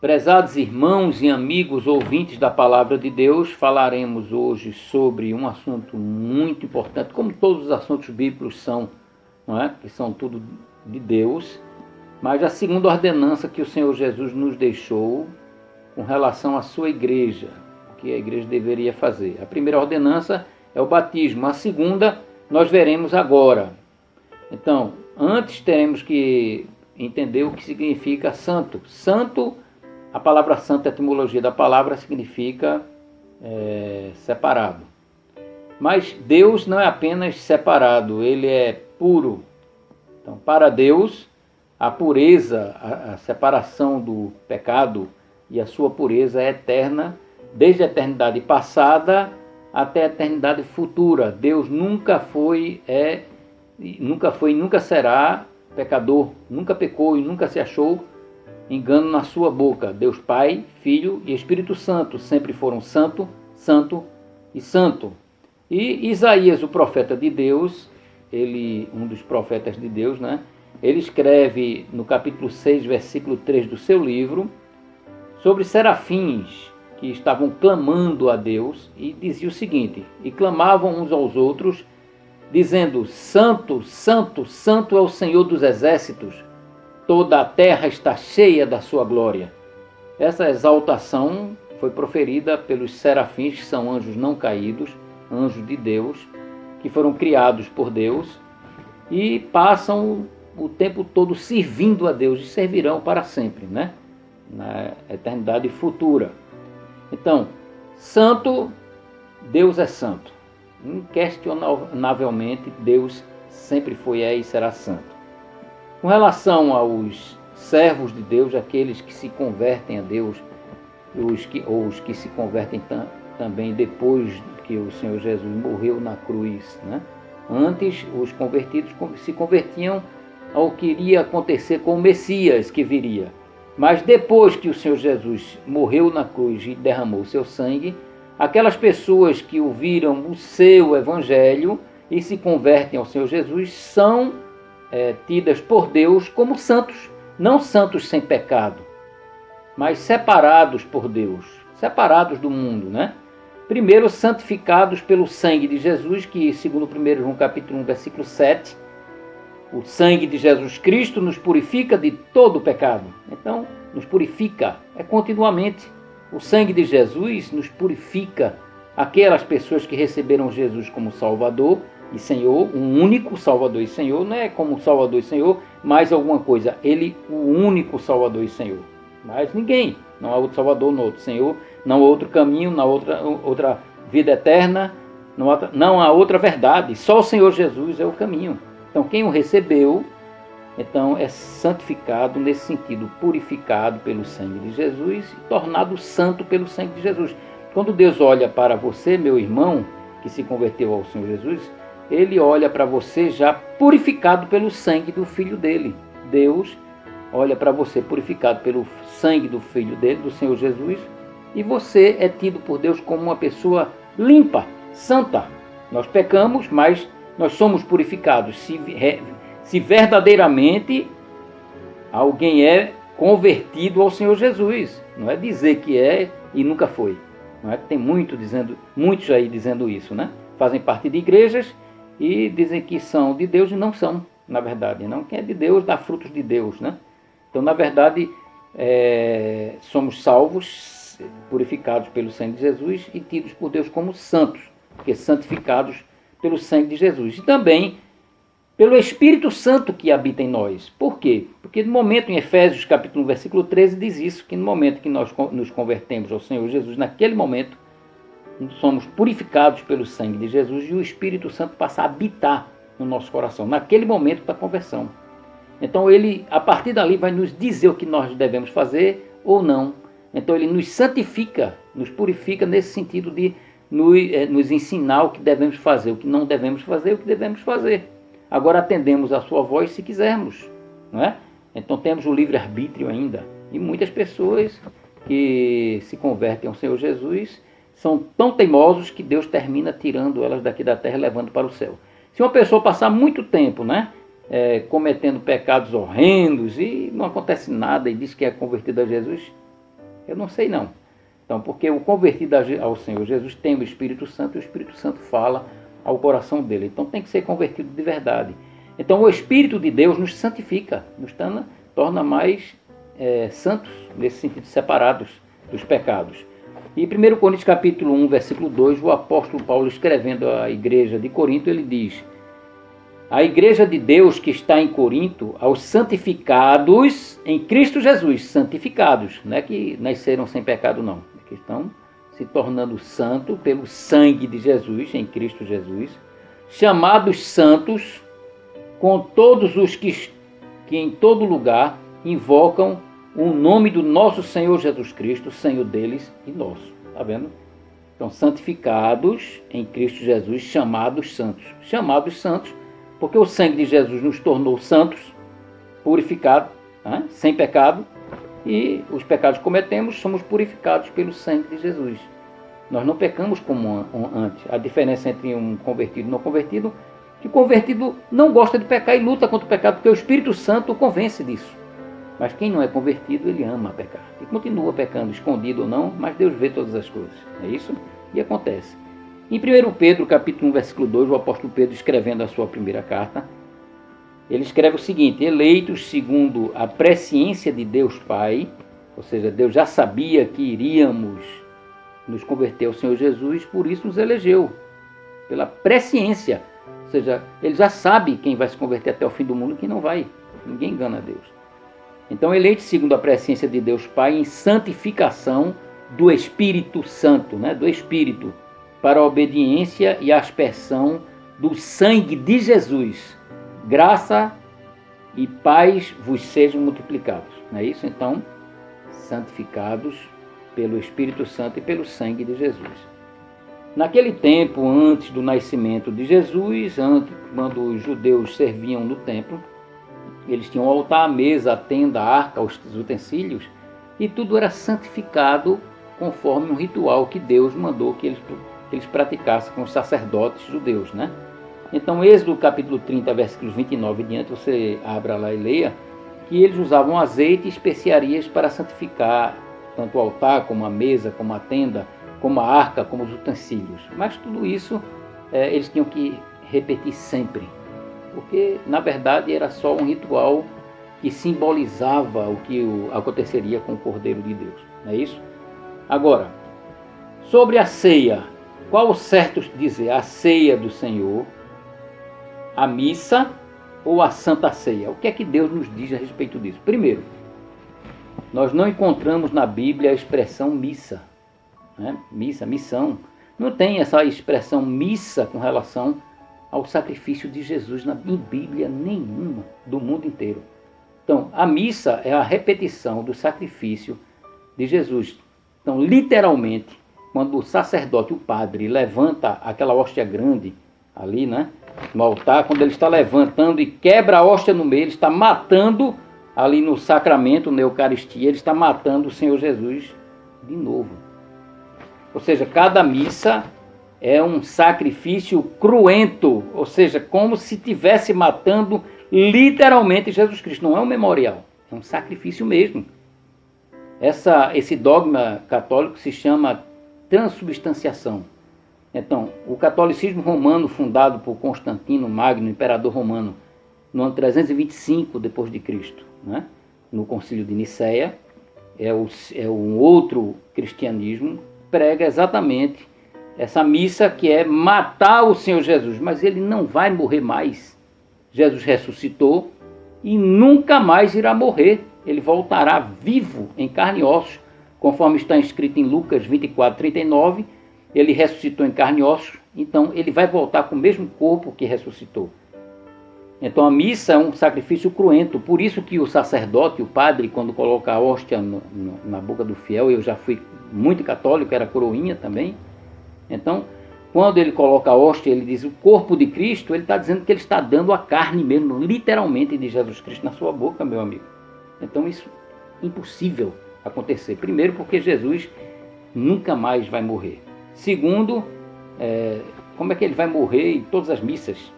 Prezados irmãos e amigos ouvintes da Palavra de Deus, falaremos hoje sobre um assunto muito importante, como todos os assuntos bíblicos são, não é? Que são tudo de Deus, mas a segunda ordenança que o Senhor Jesus nos deixou com relação à sua igreja, o que a igreja deveria fazer. A primeira ordenança é o batismo, a segunda nós veremos agora. Então, antes teremos que entender o que significa santo. Santo, a palavra santo, a etimologia da palavra significa separado. Mas Deus não é apenas separado, Ele é puro. Então, para Deus, a pureza, a separação do pecado e a sua pureza é eterna, desde a eternidade passada até a eternidade futura. Deus nunca foi e nunca será pecador, nunca pecou e nunca se achou engano na sua boca. Deus Pai, Filho e Espírito Santo sempre foram santo, santo e santo. E Isaías, o profeta de Deus, um dos profetas de Deus, né? Ele escreve no capítulo 6, versículo 3 do seu livro, sobre serafins que estavam clamando a Deus, e dizia o seguinte: e clamavam uns aos outros, dizendo: Santo, Santo, Santo é o Senhor dos exércitos, toda a terra está cheia da sua glória. Essa exaltação foi proferida pelos serafins, que são anjos não caídos, anjos de Deus, que foram criados por Deus e passam o tempo todo servindo a Deus e servirão para sempre, né? Na eternidade futura. Então, santo, Deus é santo. Inquestionavelmente, Deus sempre foi, e será santo. Com relação aos servos de Deus, aqueles que se convertem a Deus, os que se convertem também depois que o Senhor Jesus morreu na cruz, né? Antes, os convertidos se convertiam ao que iria acontecer com o Messias que viria. Mas depois que o Senhor Jesus morreu na cruz e derramou o seu sangue, aquelas pessoas que ouviram o seu evangelho e se convertem ao Senhor Jesus são tidas por Deus como santos. Não santos sem pecado, mas separados por Deus, separados do mundo, né? Primeiro, santificados pelo sangue de Jesus, que segundo 1 João capítulo 1, versículo 7, o sangue de Jesus Cristo nos purifica de todo o pecado. Então, nos purifica continuamente. O sangue de Jesus nos purifica. Aquelas pessoas que receberam Jesus como Salvador e Senhor, um único Salvador e Senhor, não é como Salvador e Senhor, mais alguma coisa. Ele, o único Salvador e Senhor. Mais ninguém. Não há outro Salvador, não há outro Senhor, não há outro caminho, não há outra vida eterna, não há outra verdade. Só o Senhor Jesus é o caminho. Então, quem o recebeu, então é santificado nesse sentido, purificado pelo sangue de Jesus e tornado santo pelo sangue de Jesus. Quando Deus olha para você, meu irmão, que se converteu ao Senhor Jesus, Ele olha para você já purificado pelo sangue do Filho dele. Deus olha para você purificado pelo sangue do Filho dele, do Senhor Jesus, e você é tido por Deus como uma pessoa limpa, santa. Nós pecamos, mas nós somos purificados se verdadeiramente alguém é convertido ao Senhor Jesus. Não é dizer que é e nunca foi. Não é? Tem muitos aí dizendo isso, né? Fazem parte de igrejas e dizem que são de Deus e não são, na verdade. Não, quem é de Deus dá frutos de Deus, né? Então, na verdade, somos salvos, purificados pelo sangue de Jesus e tidos por Deus como santos, porque santificados pelo sangue de Jesus. E também pelo Espírito Santo que habita em nós. Por quê? Porque no momento, em Efésios capítulo 1, versículo 13, diz isso, que no momento que nós nos convertemos ao Senhor Jesus, naquele momento, somos purificados pelo sangue de Jesus e o Espírito Santo passa a habitar no nosso coração, naquele momento da conversão. Então ele, a partir dali, vai nos dizer o que nós devemos fazer ou não. Então ele nos santifica, nos purifica nesse sentido de nos ensinar o que devemos fazer, o que não devemos fazer, o que devemos fazer. Agora atendemos a sua voz se quisermos, não é? Então temos o livre-arbítrio ainda. E muitas pessoas que se convertem ao Senhor Jesus são tão teimosos que Deus termina tirando elas daqui da terra e levando para o céu. Se uma pessoa passar muito tempo, né, cometendo pecados horrendos e não acontece nada e diz que é convertido a Jesus, Eu não sei não. Então, porque o convertido ao Senhor Jesus tem o Espírito Santo, e o Espírito Santo fala ao coração dele. Então tem que ser convertido de verdade. Então o Espírito de Deus nos santifica, nos torna mais santos, nesse sentido, separados dos pecados. E 1 Coríntios capítulo 1, versículo 2, o apóstolo Paulo, escrevendo à igreja de Corinto, ele diz: a igreja de Deus que está em Corinto, aos santificados em Cristo Jesus, santificados, não é que nasceram sem pecado não, é que estão se tornando santos pelo sangue de Jesus, em Cristo Jesus, chamados santos, com todos os que em todo lugar invocam o nome do nosso Senhor Jesus Cristo, Senhor deles e nosso. Está vendo? Então, santificados em Cristo Jesus, chamados santos. Chamados santos, porque o sangue de Jesus nos tornou santos, purificados, sem pecado, e os pecados que cometemos somos purificados pelo sangue de Jesus. Nós não pecamos como antes. A diferença entre um convertido e não convertido, que o convertido não gosta de pecar e luta contra o pecado, porque o Espírito Santo o convence disso. Mas quem não é convertido, ele ama pecar. E continua pecando, escondido ou não, mas Deus vê todas as coisas. É isso? E acontece. Em 1 Pedro, capítulo 1, versículo 2, o apóstolo Pedro, escrevendo a sua primeira carta, ele escreve o seguinte: eleitos segundo a presciência de Deus Pai, ou seja, Deus já sabia que iríamos nos converter ao Senhor Jesus, por isso nos elegeu, pela presciência. Ou seja, ele já sabe quem vai se converter até o fim do mundo e quem não vai. Ninguém engana Deus. Então, eleito segundo a presciência de Deus Pai, em santificação do Espírito Santo, do Espírito, para a obediência e a aspersão do sangue de Jesus. Graça e paz vos sejam multiplicados. Não é isso? Então, santificados pelo Espírito Santo e pelo sangue de Jesus. Naquele tempo, antes do nascimento de Jesus, quando os judeus serviam no templo, eles tinham o altar, a mesa, a tenda, a arca, os utensílios, e tudo era santificado conforme um ritual que Deus mandou que eles praticassem com os sacerdotes judeus, Então, Êxodo capítulo 30, versículos 29 e diante, você abra lá e leia, que eles usavam azeite e especiarias para santificar tanto o altar, como a mesa, como a tenda, como a arca, como os utensílios. Mas tudo isso eles tinham que repetir sempre, porque na verdade era só um ritual que simbolizava o que aconteceria com o Cordeiro de Deus. Não é isso? Agora, sobre a ceia, qual o certo dizer? A ceia do Senhor, a missa ou a Santa Ceia? O que é que Deus nos diz a respeito disso? Primeiro, nós não encontramos na Bíblia a expressão missa. Missa, missão. Não tem essa expressão missa com relação ao sacrifício de Jesus em Bíblia nenhuma do mundo inteiro. Então, a missa é a repetição do sacrifício de Jesus. Então, literalmente, quando o sacerdote, o padre, levanta aquela hóstia grande ali, no altar, quando ele está levantando e quebra a hóstia no meio, ele está matando ali no sacramento, na Eucaristia, ele está matando o Senhor Jesus de novo. Ou seja, cada missa é um sacrifício cruento, ou seja, como se estivesse matando literalmente Jesus Cristo. Não é um memorial, é um sacrifício mesmo. Esse dogma católico se chama transubstanciação. Então, o catolicismo romano, fundado por Constantino Magno, imperador romano, no ano 325 depois de Cristo, no Concílio de Nicéia, é um outro cristianismo, prega exatamente essa missa que é matar o Senhor Jesus, mas ele não vai morrer mais. Jesus ressuscitou e nunca mais irá morrer. Ele voltará vivo em carne e ossos, conforme está escrito em Lucas 24, 39. Ele ressuscitou em carne e ossos, então ele vai voltar com o mesmo corpo que ressuscitou. Então a missa é um sacrifício cruento, por isso que o sacerdote, o padre, quando coloca a hóstia na boca do fiel, eu já fui muito católico, era coroinha também, então quando ele coloca a hóstia, ele diz o corpo de Cristo, ele está dizendo que ele está dando a carne mesmo, literalmente, de Jesus Cristo na sua boca, meu amigo. Então isso é impossível acontecer. Primeiro, porque Jesus nunca mais vai morrer. Segundo, como é que ele vai morrer em todas as missas?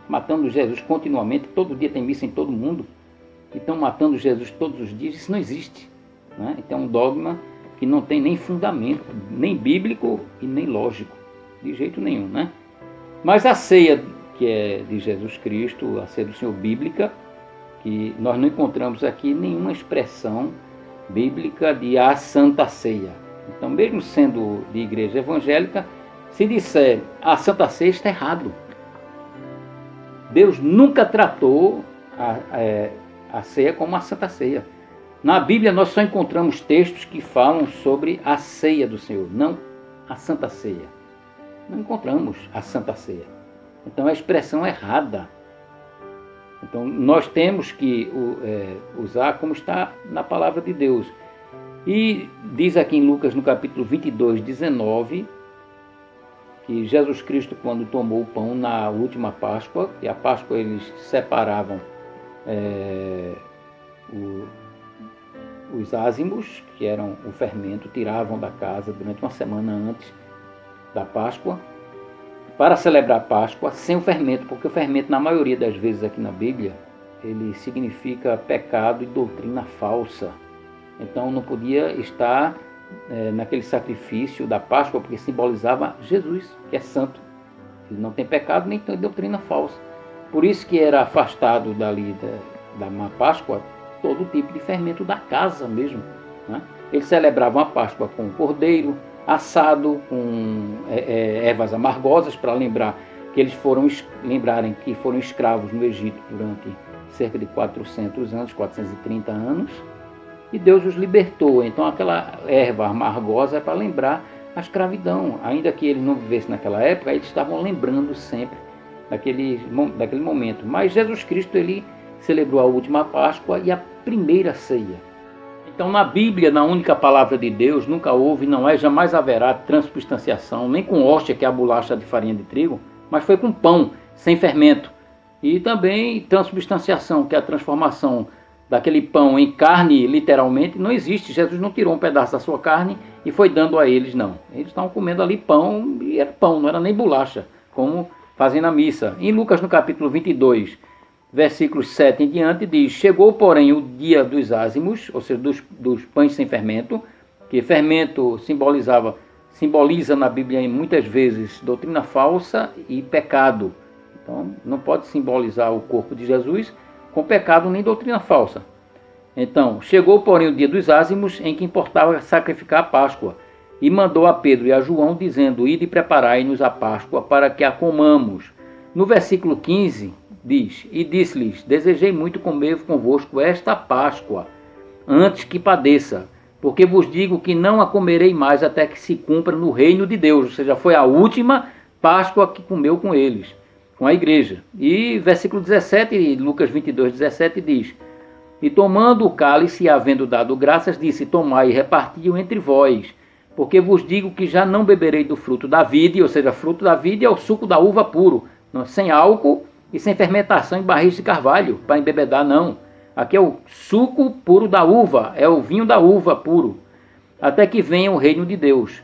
Matando Jesus continuamente, todo dia tem missa em todo mundo. Então, matando Jesus todos os dias, isso não existe. Então, é um dogma que não tem nem fundamento, nem bíblico e nem lógico, de jeito nenhum, né? Mas a ceia que é de Jesus Cristo, a ceia do Senhor bíblica, que nós não encontramos aqui nenhuma expressão bíblica de a Santa Ceia. Então, mesmo sendo de igreja evangélica, se disser a Santa Ceia, está errado. Deus nunca tratou a ceia como a Santa Ceia. Na Bíblia nós só encontramos textos que falam sobre a ceia do Senhor, não a Santa Ceia. Não encontramos a Santa Ceia. Então é a expressão errada. Então nós temos que usar como está na palavra de Deus. E diz aqui em Lucas no capítulo 22, 19, que Jesus Cristo, quando tomou o pão na última Páscoa, e a Páscoa eles separavam os ázimos, que eram o fermento, tiravam da casa durante uma semana antes da Páscoa, para celebrar a Páscoa sem o fermento, porque o fermento, na maioria das vezes aqui na Bíblia, ele significa pecado e doutrina falsa. Então não podia estar naquele sacrifício da Páscoa, porque simbolizava Jesus, que é santo. Ele não tem pecado nem tem doutrina falsa. Por isso que era afastado dali da Páscoa todo tipo de fermento da casa mesmo, né? Eles celebravam a Páscoa com cordeiro assado, com ervas amargosas, para lembrar que eles lembrarem que foram escravos no Egito durante cerca de 400 anos, 430 anos, e Deus os libertou. Então aquela erva amargosa é para lembrar a escravidão. Ainda que eles não vivessem naquela época, eles estavam lembrando sempre daquele momento. Mas Jesus Cristo, ele celebrou a última Páscoa e a primeira ceia. Então na Bíblia, na única palavra de Deus, nunca houve, não é, jamais haverá transubstanciação, nem com hóstia, que é a bolacha de farinha de trigo, mas foi com pão, sem fermento. E também transubstanciação, que é a transformação daquele pão em carne, literalmente, não existe. Jesus não tirou um pedaço da sua carne e foi dando a eles, não. Eles estavam comendo ali pão, e era pão, não era nem bolacha, como fazem na missa. Em Lucas, no capítulo 22, versículos 7 em diante, diz: chegou, porém, o dia dos ázimos, ou seja, dos pães sem fermento, que fermento simboliza na Bíblia muitas vezes doutrina falsa e pecado. Então, não pode simbolizar o corpo de Jesus com pecado nem doutrina falsa. Então, chegou, porém, o dia dos ázimos, em que importava sacrificar a Páscoa, e mandou a Pedro e a João, dizendo: ide e preparai-nos a Páscoa, para que a comamos. No versículo 15, diz: e disse-lhes: desejei muito comer convosco esta Páscoa, antes que padeça, porque vos digo que não a comerei mais até que se cumpra no reino de Deus. Ou seja, foi a última Páscoa que comeu com eles, com a igreja. E versículo 17, Lucas 22, 17 diz: e tomando o cálice e havendo dado graças, disse: tomai e reparti-o entre vós, porque vos digo que já não beberei do fruto da vide. Ou seja, fruto da vide é o suco da uva puro, sem álcool e sem fermentação em barris de carvalho, para embebedar, não. Aqui é o suco puro da uva, é o vinho da uva puro, até que venha o reino de Deus.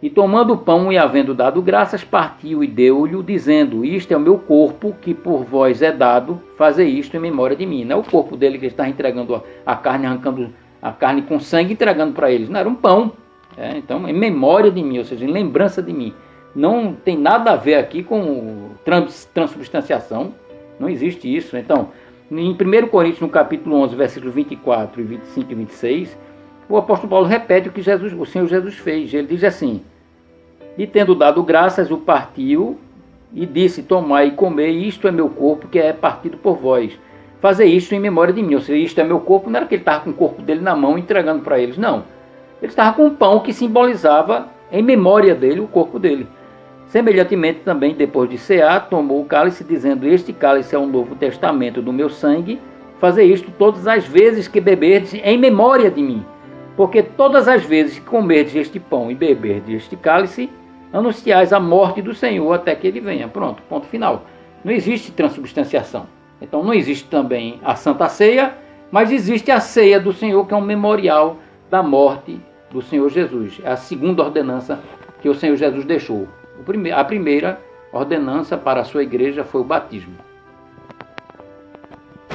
E tomando o pão e havendo dado graças, partiu e deu-lhe, dizendo: isto é o meu corpo, que por vós é dado, fazei isto em memória de mim. Não é o corpo dele que ele está entregando a carne, arrancando a carne com sangue, entregando para eles. Não, era um pão. Então, em memória de mim, ou seja, em lembrança de mim. Não tem nada a ver aqui com transubstanciação, não existe isso. Então, em 1 Coríntios, no capítulo 11, versículos 24, 25 e 26, o apóstolo Paulo repete o que o Senhor Jesus fez. Ele diz assim: e tendo dado graças, o partiu e disse: tomai e comei, isto é meu corpo, que é partido por vós. Fazei isto em memória de mim. Ou seja, isto é meu corpo, não era que ele estava com o corpo dele na mão entregando para eles, não. Ele estava com um pão que simbolizava, em memória dele, o corpo dele. Semelhantemente também, depois de cear, tomou o cálice, dizendo: este cálice é o novo testamento do meu sangue. Fazei isto todas as vezes que beberdes em memória de mim. Porque todas as vezes que comerdes este pão e beberdes este cálice, anunciais a morte do Senhor até que ele venha. Pronto, ponto final. Não existe transubstanciação. Então não existe também a Santa Ceia, mas existe a ceia do Senhor, que é um memorial da morte do Senhor Jesus. É a segunda ordenança que o Senhor Jesus deixou. A primeira ordenança para a sua igreja foi o batismo.